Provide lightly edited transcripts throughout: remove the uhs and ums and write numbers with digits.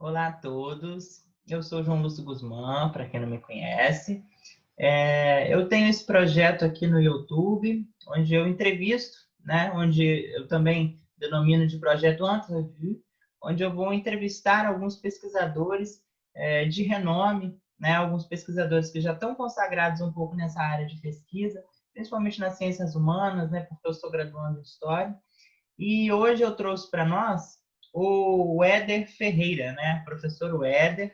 Olá a todos, eu sou João Lúcio Guzmán, para quem não me conhece. Eu tenho esse projeto aqui no YouTube, onde eu entrevisto, né, onde eu também denomino de projeto Entrevue, onde eu vou entrevistar alguns pesquisadores de renome, né, alguns pesquisadores que já estão consagrados um pouco nessa área de pesquisa, principalmente nas ciências humanas, né, porque eu sou graduando em História. E hoje eu trouxe para nós o Éder Ferreira, né? Professor Éder.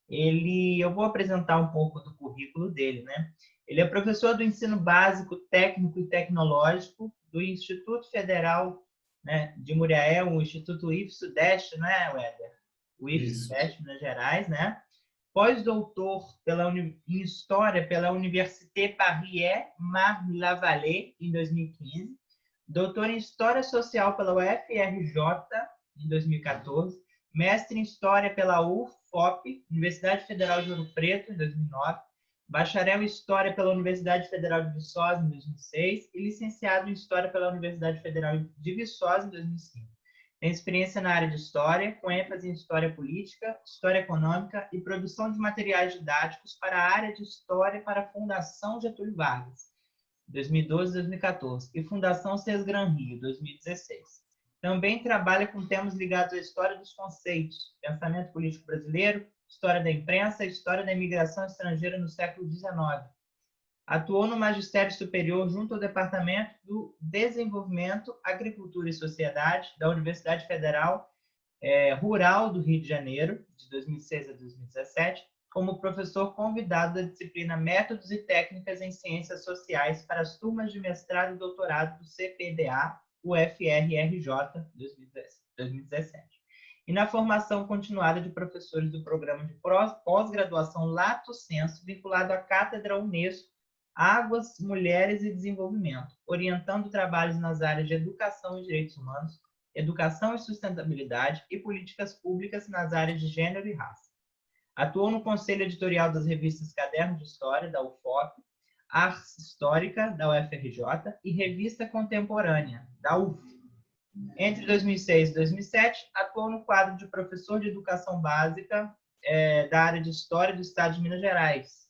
Eu vou apresentar um pouco do currículo dele, né? Ele é professor do ensino básico, técnico e tecnológico do Instituto Federal, né, de Muriaé, o Instituto IF-Sudeste, né, Éder? O Isso. IF-Sudeste, Minas Gerais, né? Pós-doutor em História pela Université Paris-Marne-la-Vallée, em 2015. Doutor em História Social pela UFRJ, em 2014. Mestre em História pela UFOP, Universidade Federal de Ouro Preto, em 2009. Bacharel em História pela Universidade Federal de Viçosa, em 2006. E licenciado em História pela Universidade Federal de Viçosa, em 2005. Tem experiência na área de História, com ênfase em História Política, História Econômica e produção de materiais didáticos para a área de História para a Fundação Getúlio Vargas, 2012 e 2014, e Fundação Sesgran Rio, 2016. Também trabalha com temas ligados à história dos conceitos, pensamento político brasileiro, história da imprensa e história da imigração estrangeira no século XIX. Atuou no Magistério Superior junto ao Departamento do Desenvolvimento, Agricultura e Sociedade da Universidade Federal Rural do Rio de Janeiro, de 2006 a 2017, como professor convidado da disciplina Métodos e Técnicas em Ciências Sociais para as turmas de mestrado e doutorado do CPDA, UFRRJ, 2017. E na formação continuada de professores do programa de pós-graduação Lato Sensu, vinculado à Cátedra Unesco Águas, Mulheres e Desenvolvimento, orientando trabalhos nas áreas de educação e direitos humanos, educação e sustentabilidade e políticas públicas nas áreas de gênero e raça. Atuou no conselho editorial das revistas Caderno de História, da UFOP, Ars Histórica, da UFRJ, e Revista Contemporânea, da UF. Entre 2006 e 2007, atuou no quadro de professor de educação básica da área de História do Estado de Minas Gerais.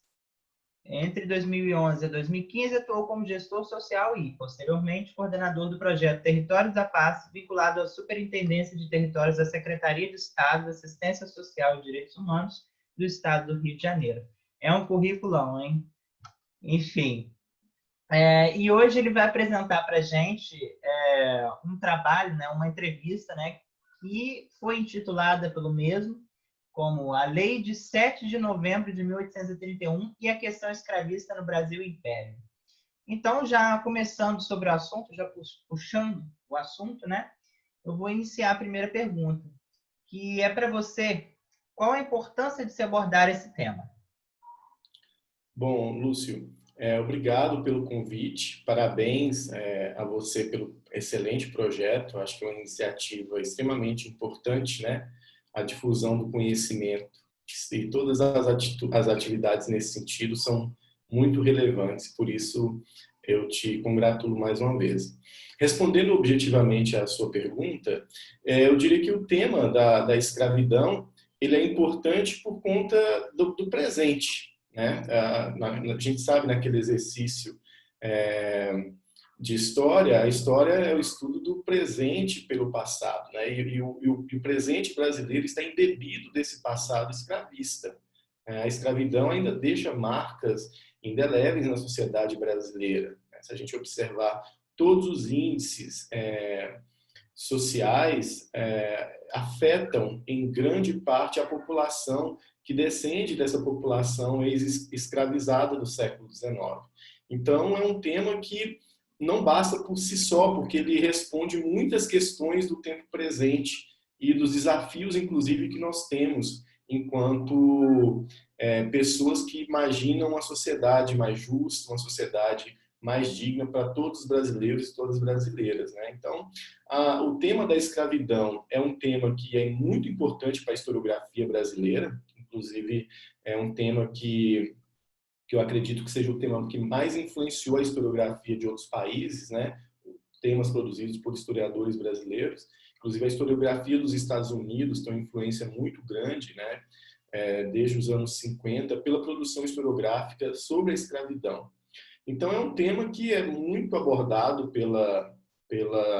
Entre 2011 e 2015, atuou como gestor social e, posteriormente, coordenador do projeto Territórios da Paz, vinculado à Superintendência de Territórios da Secretaria de Estado de Assistência Social e Direitos Humanos do Estado do Rio de Janeiro. É um curriculão, hein? Enfim. E hoje ele vai apresentar para a gente um trabalho, né, uma entrevista, né, que foi intitulada pelo mesmo como A Lei de 7 de Novembro de 1831 e a Questão Escravista no Brasil e Império. Então, já começando sobre o assunto, já puxando o assunto, né, eu vou iniciar a primeira pergunta, que é para você: qual a importância de se abordar esse tema? Bom, Lúcio, obrigado pelo convite, parabéns a você pelo excelente projeto. Acho que é uma iniciativa extremamente importante, né? A difusão do conhecimento e todas as atividades nesse sentido são muito relevantes, por isso eu te congratulo mais uma vez. Respondendo objetivamente à sua pergunta, eu diria que o tema da escravidão ele é importante por conta do presente, né? A gente sabe naquele exercício de história, a história é o estudo do presente pelo passado, né? E o presente brasileiro está embebido desse passado escravista. A escravidão ainda deixa marcas indeléveis na sociedade brasileira, né? Se a gente observar todos os índices sociais afetam em grande parte a população que descende dessa população ex-escravizada do século XIX. Então, é um tema que não basta por si só, porque ele responde muitas questões do tempo presente e dos desafios, inclusive, que nós temos enquanto pessoas que imaginam uma sociedade mais justa, uma sociedade mais digna para todos os brasileiros e todas as brasileiras, né? Então, o tema da escravidão é um tema que é muito importante para a historiografia brasileira, inclusive é um tema que eu acredito que seja o tema que mais influenciou a historiografia de outros países, né? Temas produzidos por historiadores brasileiros. Inclusive, a historiografia dos Estados Unidos tem uma influência muito grande, né, desde os anos 50, pela produção historiográfica sobre a escravidão. Então, é um tema que é muito abordado pela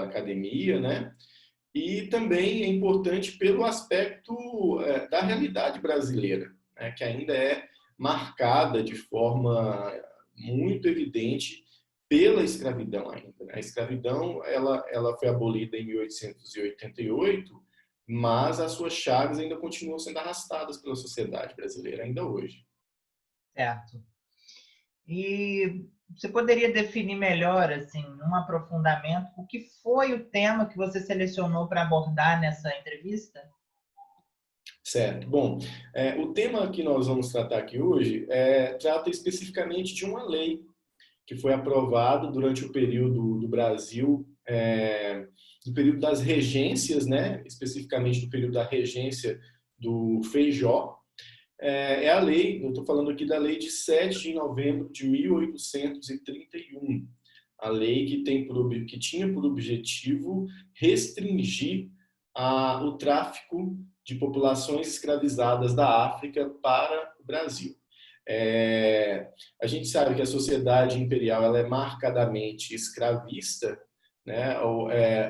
academia, né, e também é importante pelo aspecto da realidade brasileira, né, que ainda é marcada de forma muito evidente pela escravidão ainda. A escravidão ela foi abolida em 1888, mas as suas chagas ainda continuam sendo arrastadas pela sociedade brasileira ainda hoje. Certo. E você poderia definir melhor, assim, num aprofundamento, o que foi o tema que você selecionou para abordar nessa entrevista? Certo. Bom, o tema que nós vamos tratar aqui hoje trata especificamente de uma lei que foi aprovada durante o período do Brasil, do período das regências, né? Especificamente do período da regência do Feijó. É a lei, eu estou falando aqui da lei de 7 de novembro de 1831, a lei que tinha por objetivo restringir o tráfico de populações escravizadas da África para o Brasil. A gente sabe que a sociedade imperial ela é marcadamente escravista, né?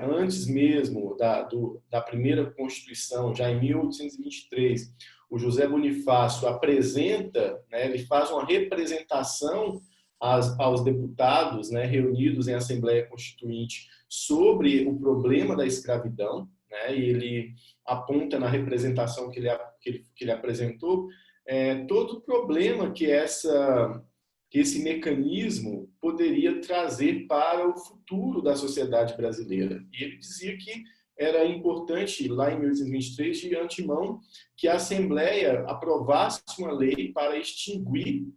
Antes mesmo da primeira Constituição, já em 1823, o José Bonifácio apresenta, né, ele faz uma representação aos deputados, né, reunidos em Assembleia Constituinte sobre o problema da escravidão, né, e ele aponta na representação que ele apresentou todo o problema que esse mecanismo poderia trazer para o futuro da sociedade brasileira. E ele dizia que era importante, lá em 1823, de antemão, que a Assembleia aprovasse uma lei para extinguir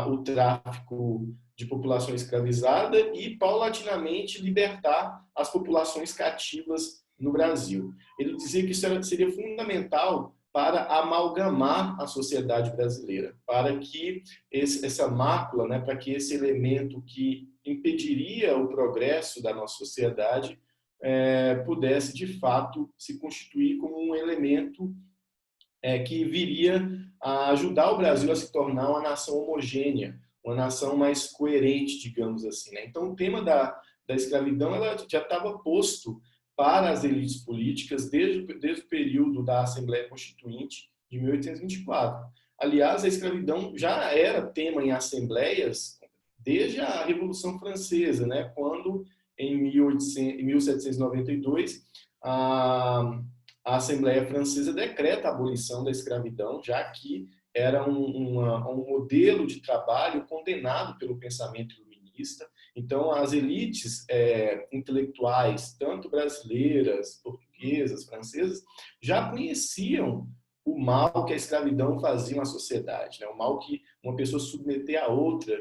o tráfico de população escravizada e, paulatinamente, libertar as populações cativas no Brasil. Ele dizia que isso seria fundamental para amalgamar a sociedade brasileira, para que essa mácula, né, para que esse elemento que impediria o progresso da nossa sociedade pudesse, de fato, se constituir como um elemento que viria a ajudar o Brasil a se tornar uma nação homogênea, uma nação mais coerente, digamos assim, né? Então, o tema da escravidão ela já estava posto para as elites políticas desde o período da Assembleia Constituinte de 1824. Aliás, a escravidão já era tema em assembleias desde a Revolução Francesa, né? Quando, em 1792, a Assembleia Francesa decreta a abolição da escravidão, já que era um modelo de trabalho condenado pelo pensamento iluminista. Então, as elites intelectuais, tanto brasileiras, portuguesas, francesas, já conheciam o mal que a escravidão fazia na sociedade, né? O mal que uma pessoa submeter a outra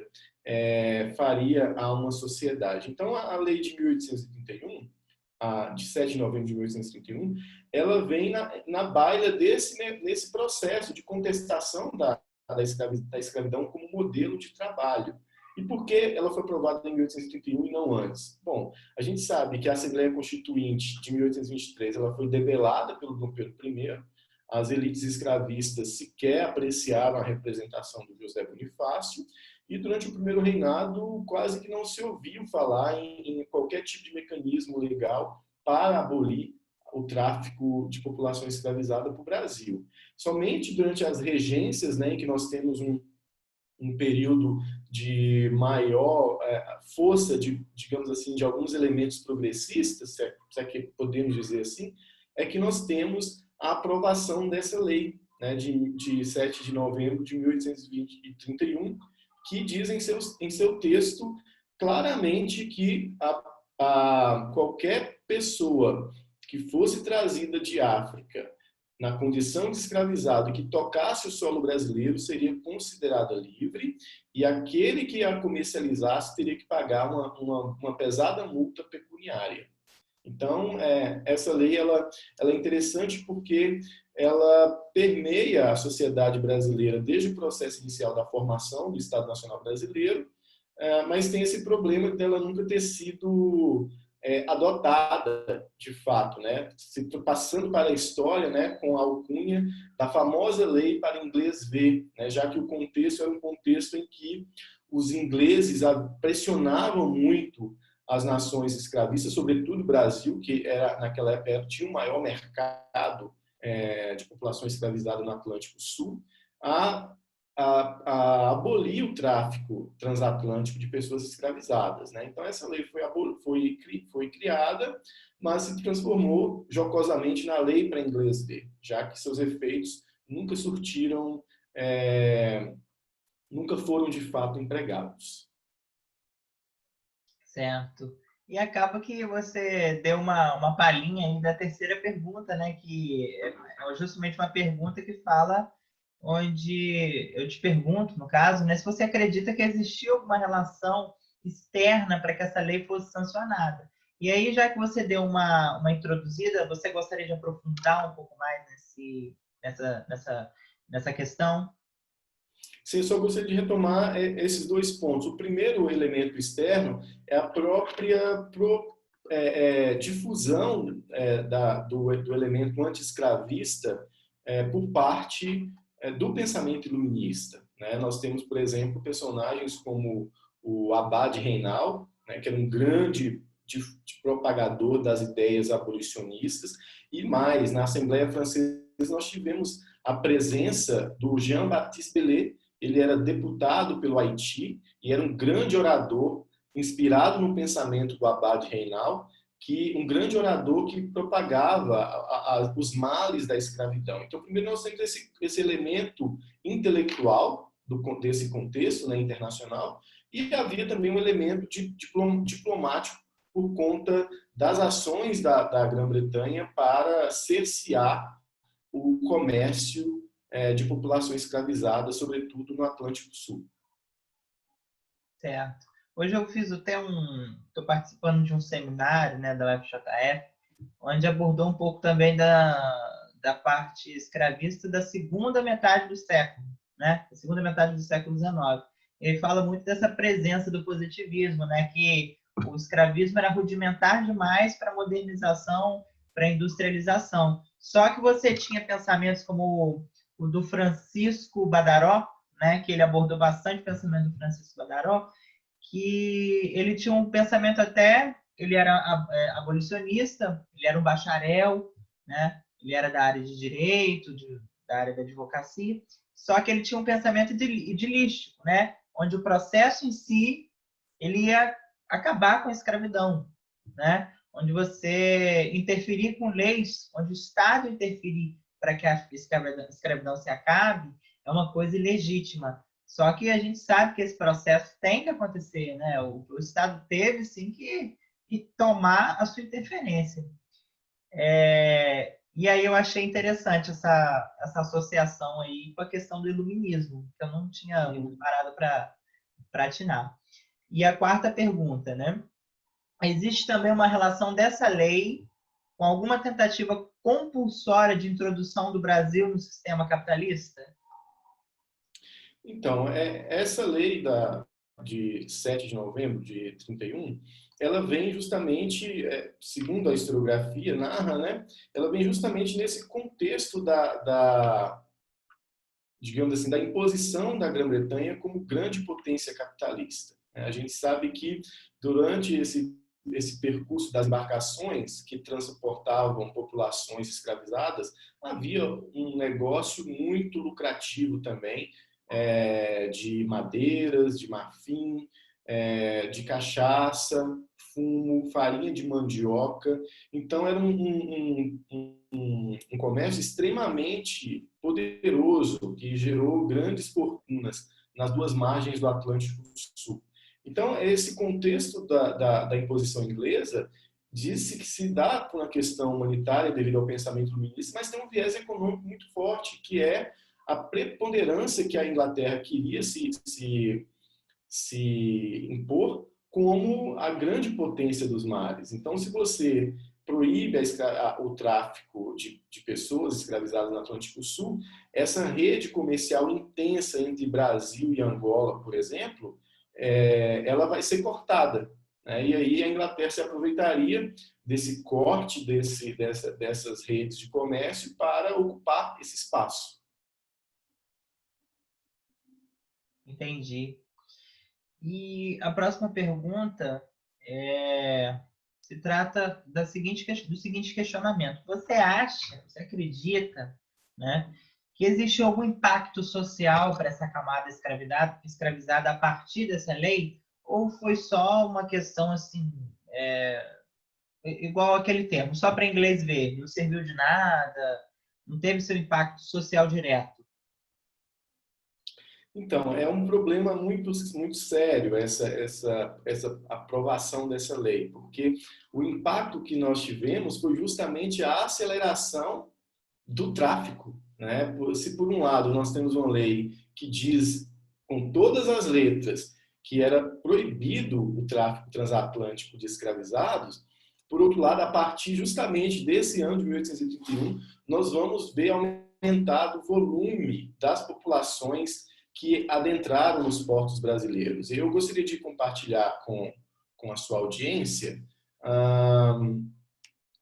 faria a uma sociedade. Então, a lei de 1831, de 7 de novembro de 1831, ela vem na baila nesse processo de contestação da escravidão como modelo de trabalho. E por que ela foi aprovada em 1831 e não antes? Bom, a gente sabe que a Assembleia Constituinte de 1823 ela foi debelada pelo Dom Pedro I. As elites escravistas sequer apreciaram a representação do José Bonifácio e durante o primeiro reinado quase que não se ouviu falar em qualquer tipo de mecanismo legal para abolir o tráfico de população escravizada para o Brasil. Somente durante as regências, né, em que nós temos um período de maior força, digamos assim, de alguns elementos progressistas, se é que podemos dizer assim, é que nós temos a aprovação dessa lei, né, de 7 de novembro de 1831, que diz em seu texto claramente que qualquer pessoa que fosse trazida de África na condição de escravizado e que tocasse o solo brasileiro seria considerada livre e aquele que a comercializasse teria que pagar uma pesada multa pecuniária. Então, essa lei ela é interessante porque ela permeia a sociedade brasileira desde o processo inicial da formação do Estado Nacional Brasileiro, mas tem esse problema dela nunca ter sido adotada, de fato, né? Passando para a história, né, com a alcunha da famosa lei para inglês ver, né? Já que o contexto era um contexto em que os ingleses pressionavam muito as nações escravistas, sobretudo o Brasil, que era naquela época tinha o maior mercado de população escravizada no Atlântico Sul, a a abolir o tráfico transatlântico de pessoas escravizadas, né? Então essa lei foi criada, mas se transformou jocosamente na lei para inglês ver, já que seus efeitos nunca surtiram, nunca foram de fato empregados. Certo. E acaba que você deu uma palhinha aí da terceira pergunta, né? Que é justamente uma pergunta que fala, onde eu te pergunto, no caso, né, se você acredita que existiu alguma relação externa para que essa lei fosse sancionada. E aí, já que você deu uma introduzida, você gostaria de aprofundar um pouco mais nessa questão? Sim, eu só gostaria de retomar esses dois pontos. O primeiro elemento externo é a própria difusão do elemento anti-escravista por parte do pensamento iluminista, né? Nós temos, por exemplo, personagens como o Abade Reinal, né, que era um grande propagador das ideias abolicionistas, e mais, na Assembleia Francesa nós tivemos a presença do Jean-Baptiste Bellay. Ele era deputado pelo Haiti e era um grande orador, inspirado no pensamento do Abade Reinal, um grande orador que propagava os males da escravidão. Então, primeiro nós temos esse elemento intelectual desse contexto, né, internacional, e havia também um elemento diplomático por conta das ações da Grã-Bretanha para cercear o comércio de população escravizada, sobretudo no Atlântico Sul. Certo. Hoje eu fiz até estou participando de um seminário, né, da UFJF, onde abordou um pouco também da parte escravista da segunda metade do século, né, da segunda metade do século XIX. Ele fala muito dessa presença do positivismo, né, que o escravismo era rudimentar demais para a modernização, para a industrialização. Só que você tinha pensamentos como o do Francisco Badaró, né, que ele abordou bastante o pensamento do Francisco Badaró, que ele tinha um pensamento ele era abolicionista, ele era um bacharel, né, ele era da área de direito, da área da advocacia, só que ele tinha um pensamento idilístico, né, onde o processo em si ele ia acabar com a escravidão, né, onde você interferir com leis, onde o Estado interferir para que a escravidão se acabe, é uma coisa ilegítima. Só que a gente sabe que esse processo tem que acontecer, né? O Estado teve, sim, que tomar a sua interferência. E aí eu achei interessante essa associação aí com a questão do iluminismo, que eu não tinha parado para atinar. E a quarta pergunta, né? Existe também uma relação dessa lei com alguma tentativa compulsória de introdução do Brasil no sistema capitalista? Então, essa lei de 7 de novembro de 31, ela vem justamente, segundo a historiografia narra, né, ela vem justamente nesse contexto digamos assim, da imposição da Grã-Bretanha como grande potência capitalista. A gente sabe que durante esse percurso das embarcações que transportavam populações escravizadas, havia um negócio muito lucrativo também, de madeiras, de marfim, de cachaça, fumo, farinha de mandioca. Então era um comércio extremamente poderoso que gerou grandes fortunas nas duas margens do Atlântico Sul. Então, esse contexto da imposição inglesa disse que se dá por uma questão humanitária devido ao pensamento iluminista, mas tem um viés econômico muito forte, que é a preponderância que a Inglaterra queria se impor como a grande potência dos mares. Então, se você proíbe o tráfico de pessoas escravizadas no Atlântico Sul, essa rede comercial intensa entre Brasil e Angola, por exemplo, ela vai ser cortada. né? E aí a Inglaterra se aproveitaria desse corte dessas redes de comércio para ocupar esse espaço. Entendi. E a próxima pergunta se trata do seguinte questionamento. Você acredita, né, que existe algum impacto social para essa camada escravizada a partir dessa lei? Ou foi só uma questão assim, igual aquele termo, só para inglês ver, não serviu de nada, não teve seu impacto social direto? Então, é um problema muito, muito sério essa aprovação dessa lei, porque o impacto que nós tivemos foi justamente a aceleração do tráfico, né? Se por um lado nós temos uma lei que diz com todas as letras que era proibido o tráfico transatlântico de escravizados, por outro lado, a partir justamente desse ano de 1831, nós vamos ver aumentado o volume das populações que adentraram nos portos brasileiros. Eu gostaria de compartilhar com a sua audiência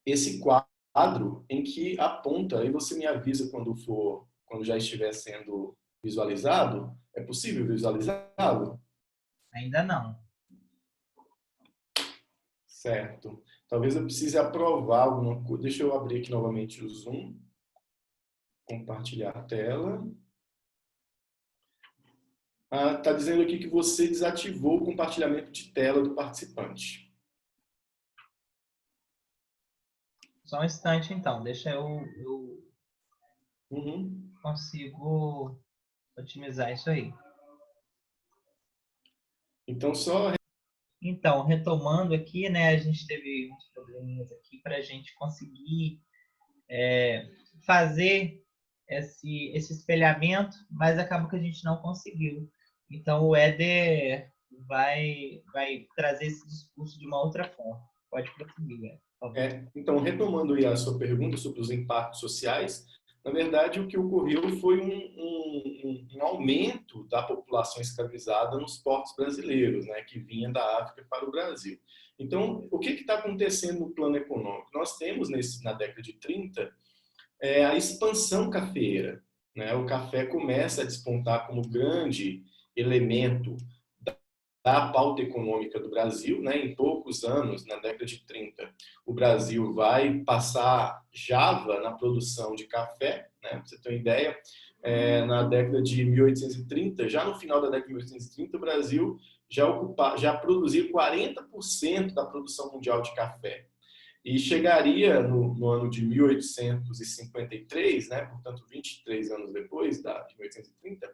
esse quadro em que aponta, e você me avisa quando já estiver sendo visualizado. É possível visualizá-lo? Ainda não. Certo. Talvez eu precise aprovar alguma coisa. Deixa eu abrir aqui novamente o Zoom. Compartilhar a tela. Está dizendo aqui que você desativou o compartilhamento de tela do participante. Só um instante, então. Deixa eu Uhum. consigo otimizar isso aí. Então, retomando aqui, né, a gente teve uns probleminhas aqui para a gente conseguir fazer esse espelhamento, mas acabou que a gente não conseguiu. Então, o Éder vai trazer esse discurso de uma outra forma. Pode prosseguir, por favor. Então, retomando aí a sua pergunta sobre os impactos sociais, na verdade, o que ocorreu foi um aumento da população escravizada nos portos brasileiros, né, que vinha da África para o Brasil. Então, o que está acontecendo no plano econômico? Nós temos, na década de 30, a expansão cafeeira, né? O café começa a despontar como grande elemento da pauta econômica do Brasil, né? Em poucos anos, na década de 30, o Brasil vai passar Java na produção de café, né? Pra você ter uma ideia, na década de 1830, já no final da década de 1830, o Brasil já produzia 40% da produção mundial de café. E chegaria no ano de 1853, né? Portanto, 23 anos depois de 1830,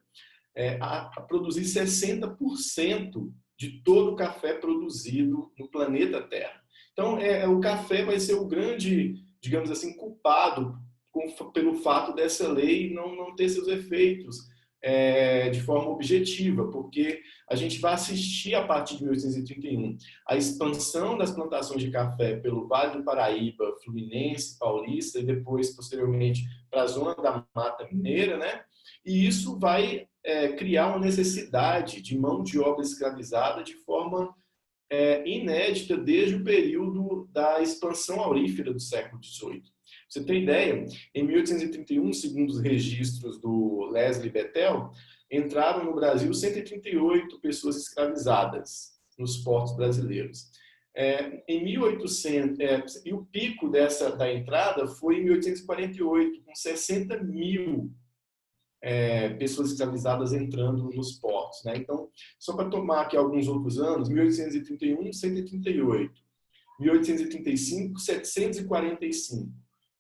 a produzir 60% de todo o café produzido no planeta Terra. Então, o café vai ser o grande, digamos assim, culpado pelo fato dessa lei não ter seus efeitos de forma objetiva, porque a gente vai assistir a partir de 1831 a expansão das plantações de café pelo Vale do Paraíba, Fluminense, Paulista e depois, posteriormente, para a zona da Mata Mineira, né? E isso vai criar uma necessidade de mão de obra escravizada de forma inédita desde o período da expansão aurífera do século XVIII. Você tem ideia? Em 1831, segundo os registros do Leslie Bethel, entraram no Brasil 138 pessoas escravizadas nos portos brasileiros. Em 1800, e o pico da entrada foi em 1848, com 60 mil pessoas escravizadas entrando nos portos, né? Então, só para tomar aqui alguns outros anos, 1831, 138, 1835, 745,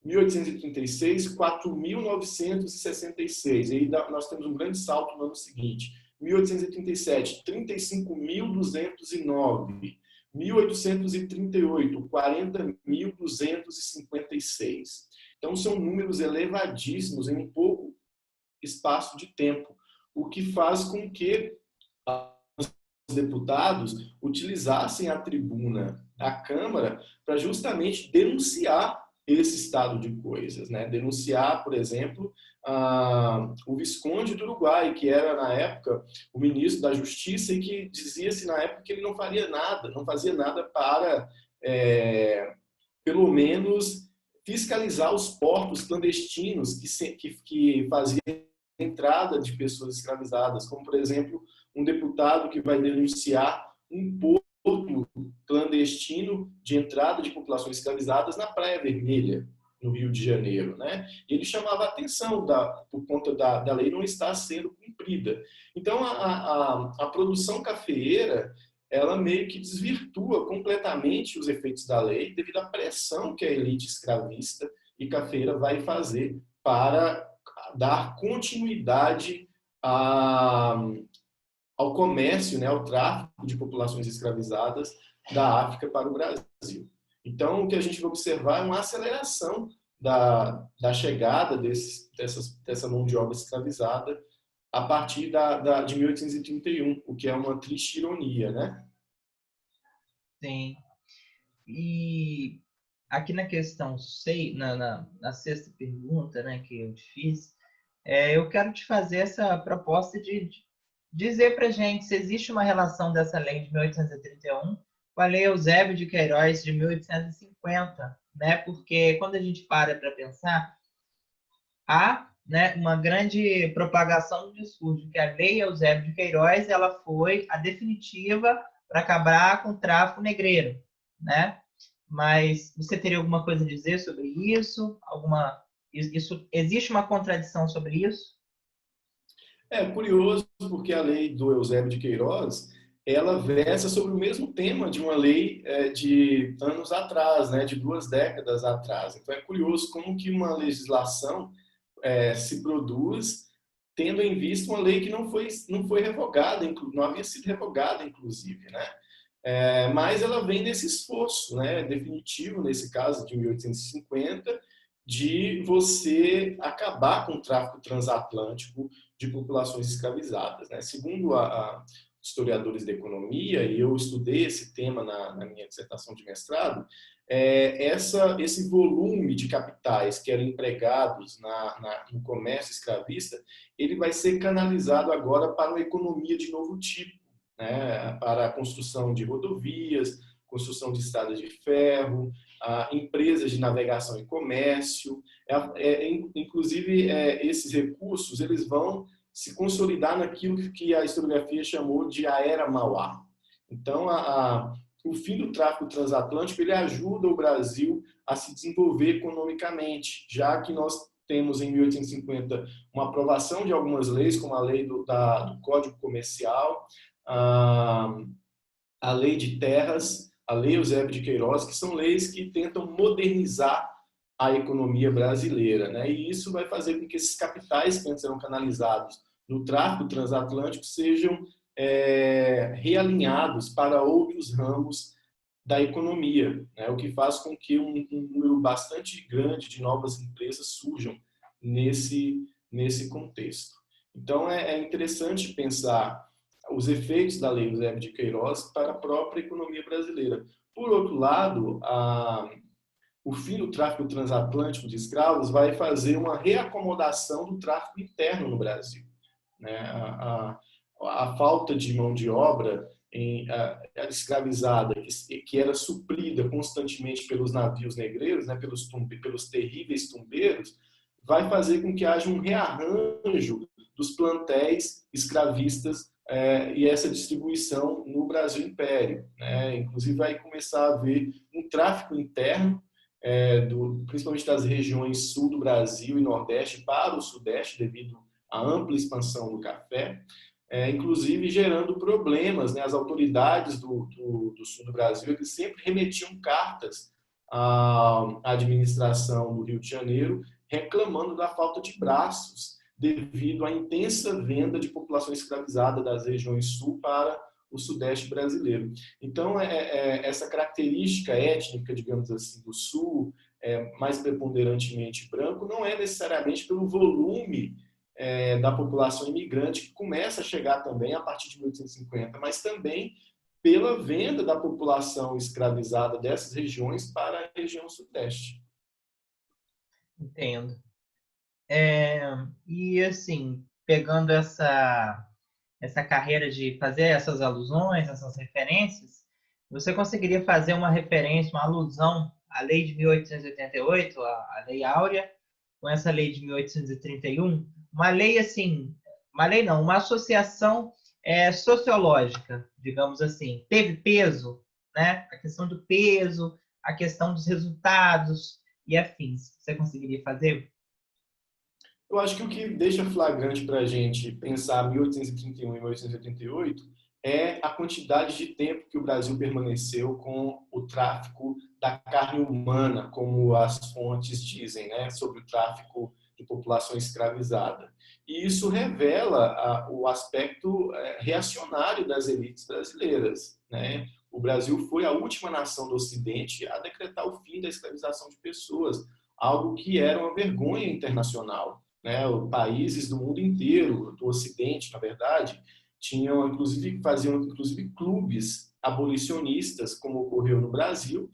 1836, 4.966. E aí nós temos um grande salto no ano seguinte. 1837, 35.209. 1838, 40.256. Então, são números elevadíssimos em um pouco espaço de tempo, o que faz com que os deputados utilizassem a tribuna da Câmara para justamente denunciar esse estado de coisas, né? Denunciar, por exemplo, o Visconde do Uruguai, que era, na época, o ministro da Justiça e que dizia-se, na época, que ele não faria nada, não fazia nada para, pelo menos, fiscalizar os portos clandestinos que faziam entrada de pessoas escravizadas, como, por exemplo, um deputado que vai denunciar um porto clandestino de entrada de populações escravizadas na Praia Vermelha, no Rio de Janeiro, né? E ele chamava a atenção por conta da lei não estar sendo cumprida. Então, a produção cafeeira, ela meio que desvirtua completamente os efeitos da lei devido à pressão que a elite escravista e cafeeira vai fazer para dar continuidade ao comércio, né, ao tráfico de populações escravizadas da África para o Brasil. Então, o que a gente vai observar é uma aceleração da chegada dessa mão de obra escravizada a partir de 1831, o que é uma triste ironia, né? Sim. E aqui na questão 6, na sexta pergunta, né, que eu te fiz, eu quero te fazer essa proposta de dizer para gente se existe uma relação dessa lei de 1831 com a Lei Eusébio de Queiroz de 1850, né? Porque quando a gente para pensar, há, né, uma grande propagação do discurso de que a Lei Eusébio de Queiroz ela foi a definitiva para acabar com o tráfico negreiro, né? Mas você teria alguma coisa a dizer sobre isso? Existe uma contradição sobre isso? É curioso porque a lei do Eusébio de Queiroz, ela versa sobre o mesmo tema de uma lei de anos atrás, né, de 2 décadas atrás. Então é curioso como que uma legislação se produz tendo em vista uma lei que não foi revogada, não havia sido revogada, inclusive, né? Mas ela vem desse esforço, né, definitivo, nesse caso de 1850, de você acabar com o tráfico transatlântico de populações escravizadas, né? Segundo historiadores da economia, e eu estudei esse tema na minha dissertação de mestrado, esse volume de capitais que eram empregados no comércio escravista, ele vai ser canalizado agora para uma economia de novo tipo, né? Para a construção de rodovias, construção de estradas de ferro, empresas de navegação e comércio. Inclusive, esses recursos eles vão se consolidar naquilo que a historiografia chamou de a Era Mauá. Então, o fim do tráfico transatlântico ele ajuda o Brasil a se desenvolver economicamente, já que nós temos em 1850 uma aprovação de algumas leis, como a lei do Código Comercial, a lei de terras, a lei Eusébio de Queiroz, que são leis que tentam modernizar a economia brasileira, né? E isso vai fazer com que esses capitais que antes eram canalizados no tráfico transatlântico sejam realinhados para outros ramos da economia, né? O que faz com que um número bastante grande de novas empresas surjam nesse contexto. Então, é interessante pensar os efeitos da Lei Eusébio de Queiroz para a própria economia brasileira. Por outro lado, o fim do tráfico transatlântico de escravos vai fazer uma reacomodação do tráfico interno no Brasil, né? A falta de mão de obra escravizada, que era suprida constantemente pelos navios negreiros, né, pelos terríveis tumbeiros, vai fazer com que haja um rearranjo dos plantéis escravistas e essa distribuição no Brasil Império, né? Inclusive vai começar a haver um tráfico interno, principalmente das regiões sul do Brasil e nordeste para o sudeste, devido à ampla expansão do café, inclusive gerando problemas, né? As autoridades do sul do Brasil eles sempre remetiam cartas à administração do Rio de Janeiro reclamando da falta de braços devido à intensa venda de população escravizada das regiões sul para o sudeste brasileiro. Então, essa característica étnica, digamos assim, do sul, mais preponderantemente branco, não é necessariamente pelo volume da população imigrante, que começa a chegar também a partir de 1850, mas também pela venda da população escravizada dessas regiões para a região sudeste. Entendo. É, e assim, pegando essa carreira de fazer essas alusões, essas referências, você conseguiria fazer uma referência, uma alusão à lei de 1888, a Lei Áurea, com essa lei de 1831? Uma lei assim, uma lei não, uma associação sociológica, digamos assim, teve peso, né? A questão do peso, a questão dos resultados e afins. Você conseguiria fazer? Eu acho que o que deixa flagrante para a gente pensar 1831 e 1888 é a quantidade de tempo que o Brasil permaneceu com o tráfico da carne humana, como as fontes dizem, né, sobre o tráfico de população escravizada. E isso revela o aspecto reacionário das elites brasileiras, né? O Brasil foi a última nação do Ocidente a decretar o fim da escravização de pessoas, algo que era uma vergonha internacional, né? Países do mundo inteiro, do Ocidente, na verdade, faziam inclusive clubes abolicionistas, como ocorreu no Brasil.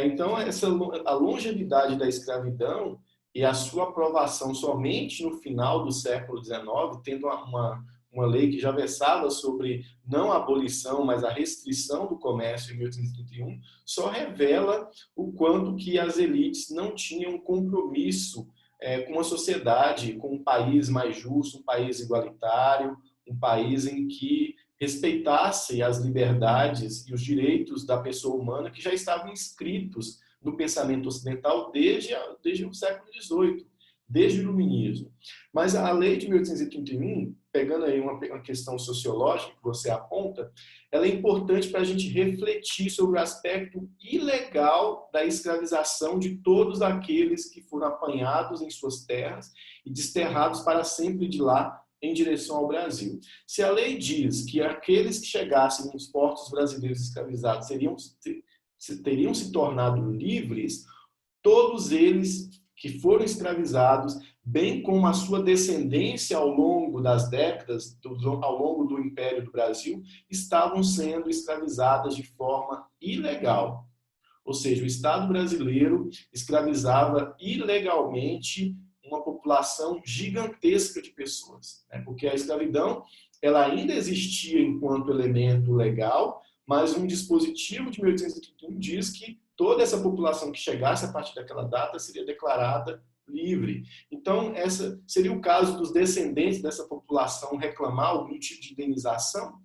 Então, a longevidade da escravidão e a sua aprovação somente no final do século XIX, tendo uma lei que já versava sobre não a abolição, mas a restrição do comércio em 1831, só revela o quanto que as elites não tinham compromisso com uma sociedade, com um país mais justo, um país igualitário, um país em que respeitasse as liberdades e os direitos da pessoa humana que já estavam inscritos no pensamento ocidental desde o século XVIII, desde o Iluminismo. Mas a lei de 1831, pegando aí uma questão sociológica que você aponta, ela é importante para a gente refletir sobre o aspecto ilegal da escravização de todos aqueles que foram apanhados em suas terras e desterrados para sempre de lá em direção ao Brasil. Se a lei diz que aqueles que chegassem nos portos brasileiros escravizados teriam se tornado livres, todos eles que foram escravizados, bem como a sua descendência ao longo das décadas, ao longo do Império do Brasil, estavam sendo escravizadas de forma ilegal. Ou seja, o Estado brasileiro escravizava ilegalmente uma população gigantesca de pessoas, né? Porque a escravidão ela ainda existia enquanto elemento legal, mas um dispositivo de 1831 diz que toda essa população que chegasse a partir daquela data seria declarada livre. Então, essa seria o caso dos descendentes dessa população reclamar algum tipo de indenização?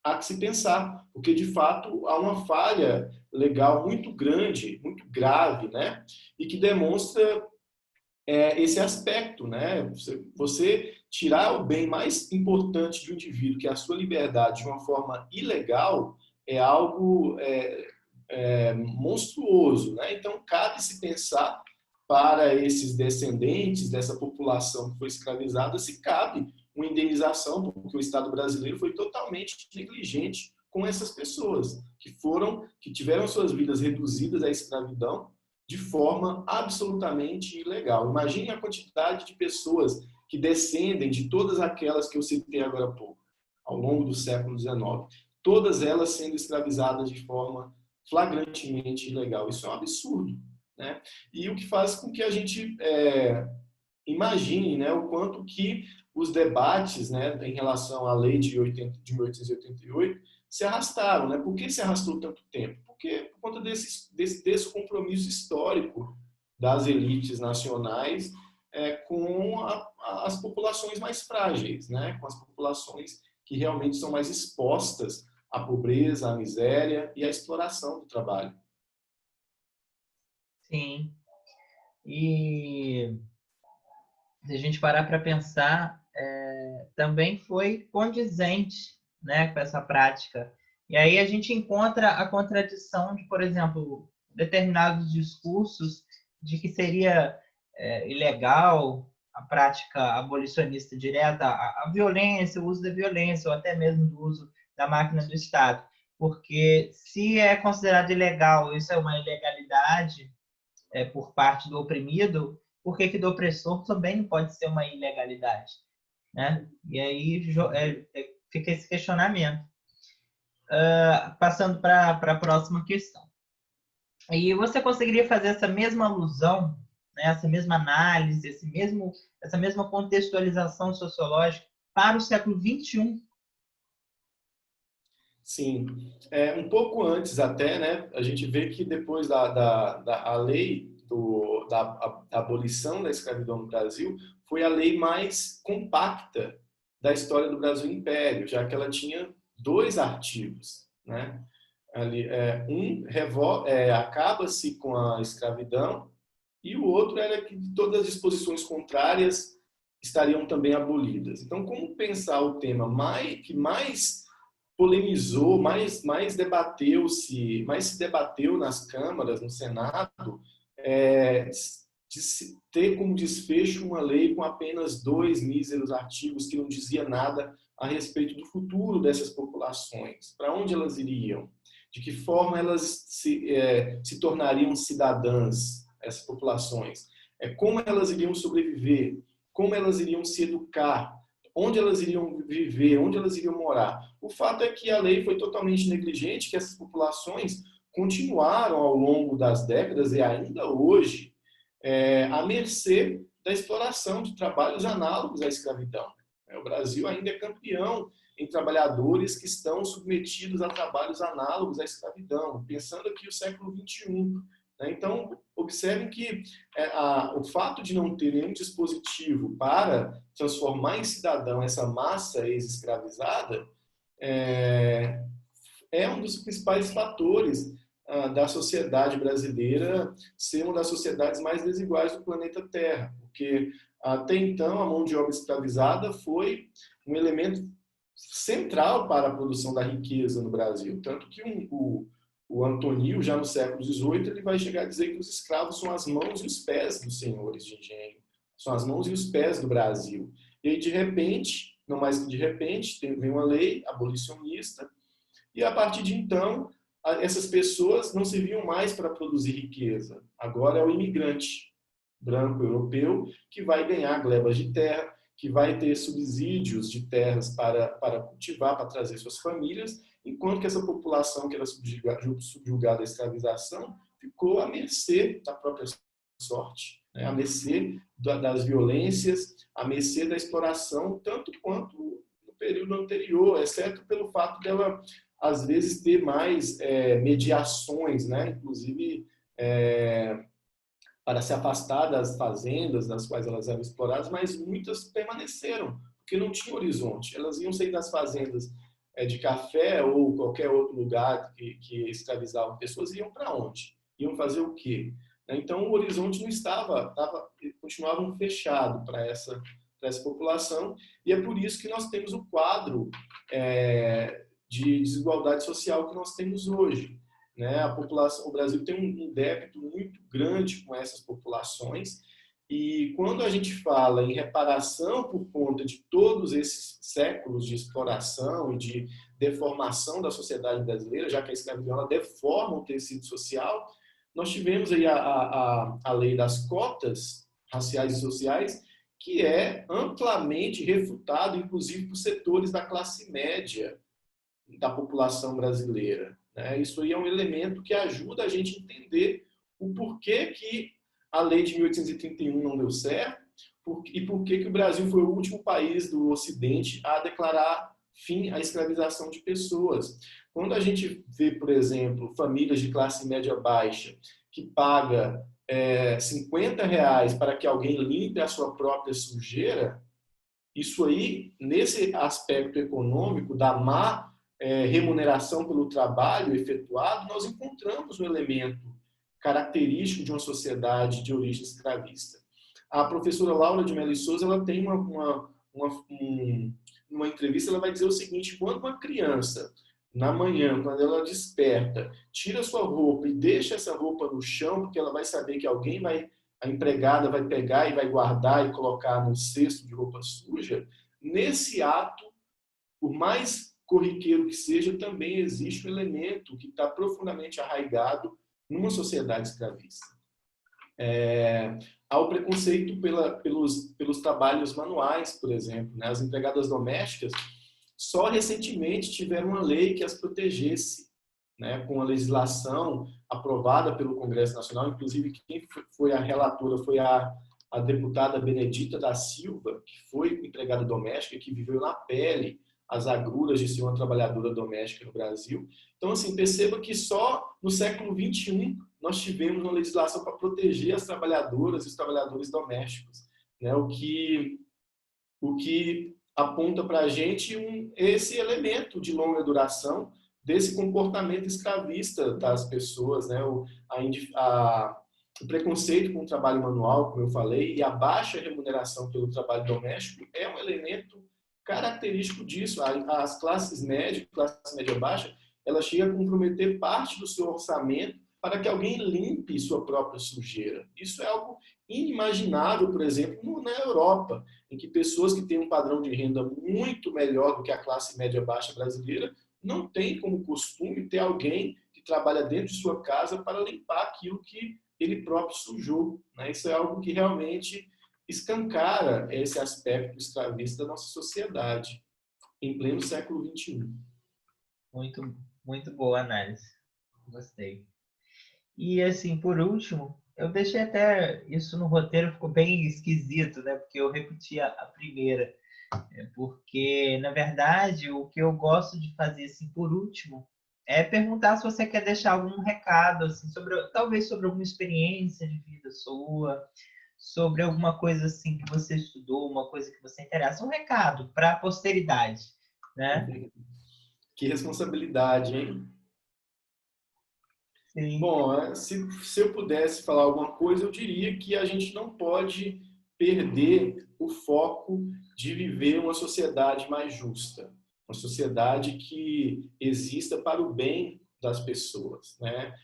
Há que se pensar, porque de fato há uma falha legal muito grande, muito grave, né? E que demonstra esse aspecto, né? Você tirar o bem mais importante do indivíduo, que é a sua liberdade, de uma forma ilegal, é algo monstruoso, né? Então, cabe se pensar para esses descendentes dessa população que foi escravizada, se cabe uma indenização, porque o Estado brasileiro foi totalmente negligente com essas pessoas que tiveram suas vidas reduzidas à escravidão de forma absolutamente ilegal. Imagine a quantidade de pessoas que descendem de todas aquelas que eu citei agora há pouco, ao longo do século XIX, todas elas sendo escravizadas de forma flagrantemente ilegal. Isso é um absurdo, né? E o que faz com que a gente imagine, né, o quanto que os debates, né, em relação à lei de 1888 se arrastaram, né? Por que se arrastou tanto tempo? Porque por conta desse compromisso histórico das elites nacionais com as populações mais frágeis, né? Com as populações que realmente são mais expostas à pobreza, à miséria e à exploração do trabalho. Sim. E se a gente parar para pensar, também foi condizente, né, com essa prática. E aí a gente encontra a contradição de, por exemplo, determinados discursos de que seria ilegal a prática abolicionista direta, a violência, o uso da violência, ou até mesmo do uso da máquina do Estado. Porque se é considerado ilegal, isso é uma ilegalidade por parte do oprimido, por que do opressor também não pode ser uma ilegalidade? Né? E aí fica esse questionamento. Passando para a próxima questão. E você conseguiria fazer essa mesma alusão né, essa mesma análise, essa mesma contextualização sociológica para o século XXI? Sim, um pouco antes até, né, a gente vê que depois da lei da abolição da escravidão no Brasil, foi a lei mais compacta da história do Brasil Império, já que ela tinha 2 artigos, né? Ali, acaba-se com a escravidão, e o outro era que todas as disposições contrárias estariam também abolidas. Então, como pensar o tema que mais polemizou, mais se debateu nas câmaras, no Senado, de ter como desfecho uma lei com apenas 2 míseros artigos que não dizia nada a respeito do futuro dessas populações, para onde elas iriam, de que forma elas se tornariam cidadãs, essas populações, como elas iriam sobreviver, como elas iriam se educar, onde elas iriam viver, onde elas iriam morar. O fato é que a lei foi totalmente negligente, que essas populações continuaram ao longo das décadas e ainda hoje à mercê da exploração de trabalhos análogos à escravidão. O Brasil ainda é campeão em trabalhadores que estão submetidos a trabalhos análogos à escravidão, pensando aqui o século XXI. Então, observem que o fato de não ter nenhum dispositivo para transformar em cidadão essa massa ex-escravizada é um dos principais fatores da sociedade brasileira ser uma das sociedades mais desiguais do planeta Terra, porque até então a mão de obra escravizada foi um elemento central para a produção da riqueza no Brasil, tanto que o Antonil, já no século XVIII, ele vai chegar a dizer que os escravos são as mãos e os pés dos senhores de engenho, são as mãos e os pés do Brasil. E aí, de repente, não mais que de repente, vem uma lei abolicionista, e a partir de então, essas pessoas não serviam mais para produzir riqueza. Agora é o imigrante branco europeu que vai ganhar glebas de terra, que vai ter subsídios de terras para cultivar, para trazer suas famílias, enquanto que essa população que era subjugada à escravização ficou à mercê da própria sorte, né? À mercê das violências, à mercê da exploração, tanto quanto no período anterior, exceto pelo fato dela, às vezes, ter mais mediações, né? Inclusive para se afastar das fazendas das quais elas eram exploradas, mas muitas permaneceram, porque não tinha horizonte. Elas iam sair das fazendas de café ou qualquer outro lugar que escravizavam pessoas, iam para onde? Iam fazer o quê? Então, o horizonte não continuava fechado para essa população, e é por isso que nós temos o quadro de desigualdade social que nós temos hoje. Né? O Brasil tem um débito muito grande com essas populações, e quando a gente fala em reparação por conta de todos esses séculos de exploração e de deformação da sociedade brasileira, já que a escravidão ela deforma o tecido social, nós tivemos aí a lei das cotas raciais e sociais, que é amplamente refutado, inclusive por setores da classe média da população brasileira. Isso aí é um elemento que ajuda a gente a entender o porquê que a lei de 1831 não deu certo e porquê que o Brasil foi o último país do Ocidente a declarar fim à escravização de pessoas. Quando a gente vê, por exemplo, famílias de classe média baixa que paga R$50 para que alguém limpe a sua própria sujeira, isso aí, nesse aspecto econômico da má remuneração pelo trabalho efetuado, nós encontramos um elemento característico de uma sociedade de origem escravista. A professora Laura de Mello Souza, ela tem uma entrevista, ela vai dizer o seguinte: quando uma criança, na manhã, quando ela desperta, tira sua roupa e deixa essa roupa no chão, porque ela vai saber que a empregada vai pegar e vai guardar e colocar no cesto de roupa suja, nesse ato, por mais corriqueiro que seja, também existe um elemento que está profundamente arraigado numa sociedade escravista. Há o preconceito pelos trabalhos manuais, por exemplo. Né? As empregadas domésticas só recentemente tiveram uma lei que as protegesse, né? Com a legislação aprovada pelo Congresso Nacional, inclusive quem foi a relatora foi a deputada Benedita da Silva, que foi empregada doméstica, que viveu na pele as agruras de ser uma trabalhadora doméstica no Brasil. Então, assim, perceba que só no século XXI nós tivemos uma legislação para proteger as trabalhadoras e os trabalhadores domésticos, né? O que aponta para a gente esse elemento de longa duração desse comportamento escravista das pessoas, né? O preconceito com o trabalho manual, como eu falei, e a baixa remuneração pelo trabalho doméstico é um elemento característico disso. As classes média, classe média baixa, ela chega a comprometer parte do seu orçamento para que alguém limpe sua própria sujeira. Isso é algo inimaginável, por exemplo, na Europa, em que pessoas que têm um padrão de renda muito melhor do que a classe média baixa brasileira não têm como costume ter alguém que trabalha dentro de sua casa para limpar aquilo que ele próprio sujou, né? Isso é algo que realmente escancara esse aspecto escravista da nossa sociedade, em pleno século XXI. Muito, muito boa análise. Gostei. E, assim, por último, eu deixei até isso no roteiro, ficou bem esquisito, né? Porque eu repeti a primeira. Porque, na verdade, o que eu gosto de fazer, assim, por último, é perguntar se você quer deixar algum recado, assim, talvez sobre alguma experiência de vida sua, sobre alguma coisa, assim, que você estudou, uma coisa que você interessa. Um recado para a posteridade, né? Que responsabilidade, hein? Sim. Bom, se eu pudesse falar alguma coisa, eu diria que a gente não pode perder o foco de viver uma sociedade mais justa, uma sociedade que exista para o bem das pessoas, né?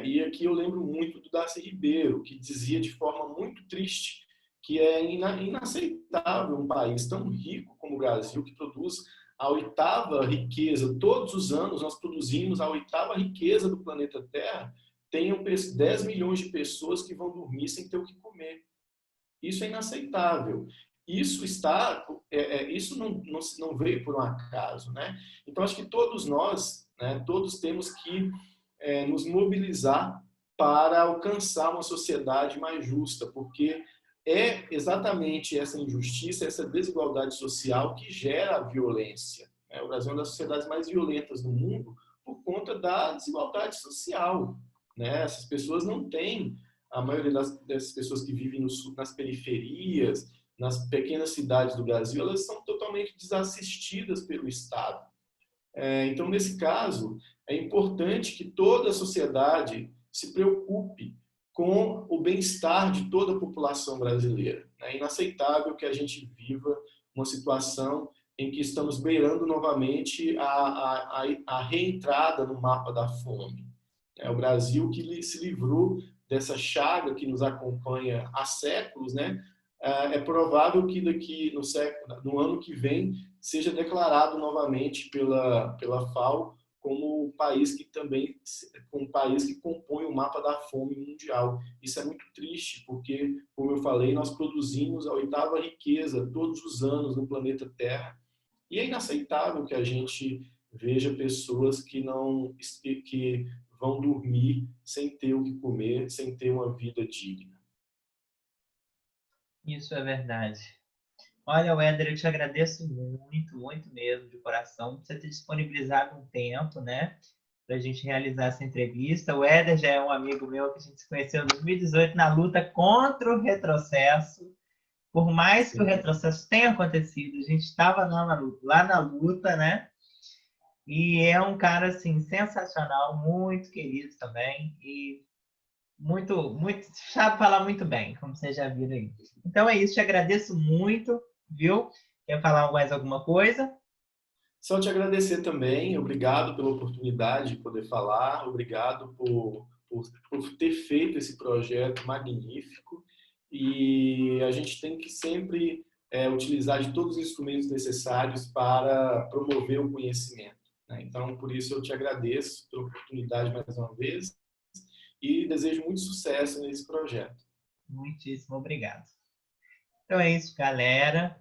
E aqui eu lembro muito do Darcy Ribeiro, que dizia de forma muito triste que é inaceitável um país tão rico como o Brasil, que produz a oitava riqueza, todos os anos nós produzimos a oitava riqueza do planeta Terra, tenham 10 milhões de pessoas que vão dormir sem ter o que comer. Isso é inaceitável. Isso não veio por um acaso, né? Então acho que todos nós, né, todos temos que nos mobilizar para alcançar uma sociedade mais justa, porque é exatamente essa injustiça, essa desigualdade social que gera a violência. O Brasil é uma das sociedades mais violentas do mundo por conta da desigualdade social. Essas pessoas não têm, a maioria dessas pessoas que vivem no sul, nas periferias, nas pequenas cidades do Brasil, elas são totalmente desassistidas pelo Estado. Então, nesse caso, é importante que toda a sociedade se preocupe com o bem-estar de toda a população brasileira. É inaceitável que a gente viva uma situação em que estamos beirando novamente a reentrada no mapa da fome. É o Brasil que se livrou dessa chaga que nos acompanha há séculos, né? É provável que no ano que vem seja declarado novamente pela FAO como um país que compõe o mapa da fome mundial. Isso é muito triste, porque, como eu falei, nós produzimos a oitava riqueza todos os anos no planeta Terra, e é inaceitável que a gente veja pessoas que vão dormir sem ter o que comer, sem ter uma vida digna. Isso é verdade. Olha, Wéder, eu te agradeço muito, muito mesmo, de coração, por você ter disponibilizado um tempo, né, para a gente realizar essa entrevista. O Wéder já é um amigo meu que a gente se conheceu em 2018 na luta contra o retrocesso. Por mais que o retrocesso tenha acontecido, a gente estava lá na luta, né? E é um cara, assim, sensacional, muito querido também, e muito, muito, sabe falar muito bem, como vocês já viram aí. Então é isso, te agradeço muito, viu? Quer falar mais alguma coisa? Só te agradecer também, obrigado pela oportunidade de poder falar, obrigado por ter feito esse projeto magnífico, e a gente tem que sempre utilizar de todos os instrumentos necessários para promover o conhecimento, né? Então, por isso eu te agradeço pela oportunidade mais uma vez e desejo muito sucesso nesse projeto. Muitíssimo obrigado. Então é isso, galera.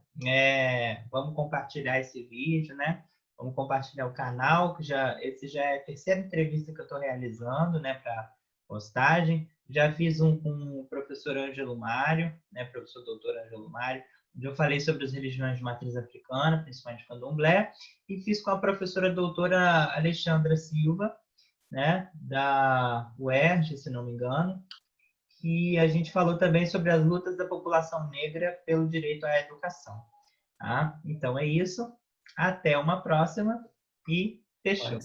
Vamos compartilhar esse vídeo, né? Vamos compartilhar o canal, que esse já é a terceira entrevista que eu estou realizando, né, para postagem. Já fiz um com o professor Ângelo Mário, né, professor doutor Ângelo Mário, onde eu falei sobre as religiões de matriz africana, principalmente candomblé, e fiz com a professora doutora Alexandra Silva, né, da UERJ, se não me engano, que a gente falou também sobre as lutas da população negra pelo direito à educação. Tá? Então é isso. Até uma próxima e fechou.